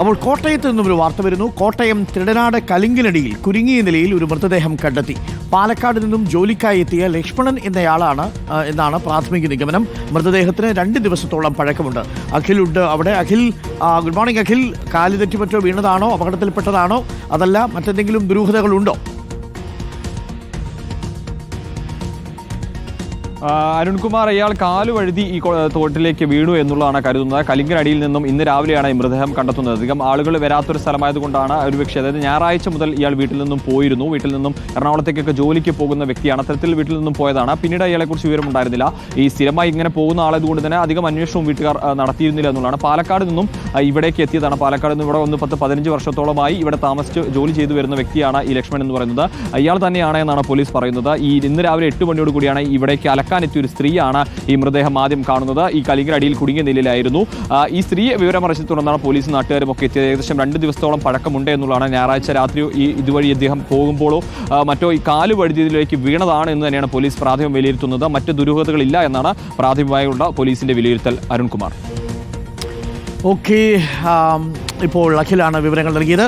അപ്പോൾ കോട്ടയത്ത് നിന്നും ഒരു വാർത്ത വരുന്നു. കോട്ടയം തിരുടനാട് കലിങ്കിനടിയിൽ കുരുങ്ങിയ നിലയിൽ ഒരു മൃതദേഹം കണ്ടെത്തി. പാലക്കാട് നിന്നും ജോലിക്കായി എത്തിയ ലക്ഷ്മണൻ എന്നയാളാണ് എന്നാണ് പ്രാഥമിക നിഗമനം. മൃതദേഹത്തിന് 2 ദിവസത്തോളം പഴക്കമുണ്ട്. അഖിലുണ്ട് അവിടെ. Akhil, good morning Akhil. കാല് തെറ്റിപ്പറ്റോ വീണതാണോ, അപകടത്തിൽപ്പെട്ടതാണോ, അതല്ല മറ്റെന്തെങ്കിലും ദുരൂഹതകളുണ്ടോ? അരുൺകുമാർ, ഇയാൾ കാലുവഴുതി ഈ തോട്ടിലേക്ക് വീണു എന്നുള്ളതാണ് കരുതുന്നത്. കലിങ്കിനടിയിൽ നിന്നും ഇന്ന് രാവിലെയാണ് ഈ മൃതദേഹം കണ്ടെത്തുന്നത്. അധികം ആളുകൾ വരാത്തൊരു സ്ഥലമായതുകൊണ്ടാണ് ഒരുപക്ഷെ, അതായത് ഞായറാഴ്ച മുതൽ ഇയാൾ വീട്ടിൽ നിന്നും പോയിരുന്നു. വീട്ടിൽ നിന്നും എറണാകുളത്തേക്കൊക്കെ ജോലിക്ക് പോകുന്ന വ്യക്തിയാണ്. അത്തരത്തിൽ വീട്ടിൽ നിന്നും പോയതാണ്. പിന്നീട് ഇയാളെക്കുറിച്ച് വിവരമുണ്ടായിരുന്നില്ല. ഈ സ്ഥിരമായി ഇങ്ങനെ പോകുന്ന ആളതുകൊണ്ട് തന്നെ അധികം അന്വേഷണവും വീട്ടുകാർ നടത്തിയിരുന്നില്ല എന്നുള്ളതാണ്. പാലക്കാട് നിന്നും ഇവിടേക്ക് എത്തിയതാണ്. പാലക്കാട് നിന്നും ഇവിടെ 10-15 വർഷത്തോളമായി ഇവിടെ താമസിച്ച് ജോലി ചെയ്തു വരുന്ന വ്യക്തിയാണ് ഈ ലക്ഷ്മൺ എന്ന് പറയുന്നത്. ഇയാൾ തന്നെയാണ് എന്നാണ് പോലീസ് പറയുന്നത്. ഇന്ന് രാവിലെ 8 മണിയോട് കൂടിയാണ് ഇവിടേക്ക് എത്തിയ ഒരു സ്ത്രീയാണ് ഈ മൃതദേഹം ആദ്യം കാണുന്നത്. ഈ കലിങ്കിനടിയിൽ കുടുങ്ങിയ നിലയിലായിരുന്നു. ഈ സ്ത്രീയെ വിവരമറിച്ചത് തുടർന്നാണ് പോലീസും നാട്ടുകാരും ഒക്കെ എത്തിയത്. ഏകദേശം 2 ദിവസത്തോളം പഴക്കമുണ്ട് എന്നുള്ളതാണ്. ഞായറാഴ്ച രാത്രി ഇതുവഴി അദ്ദേഹം പോകുമ്പോഴോ മറ്റോ ഈ കാല് വഴുതിയതിലേക്ക് വീണതാണ് എന്ന് തന്നെയാണ് പോലീസ് പ്രാഥമികം വിലയിരുത്തുന്നത്. മറ്റ് ദുരൂഹതകളില്ല എന്നാണ് പ്രാഥമികമായുള്ള പോലീസിന്റെ വിലയിരുത്തൽ. അരുൺകുമാർ. ഓക്കെ, ഇപ്പോൾ അഖിലാണ് വിവരങ്ങൾ നൽകിയത്.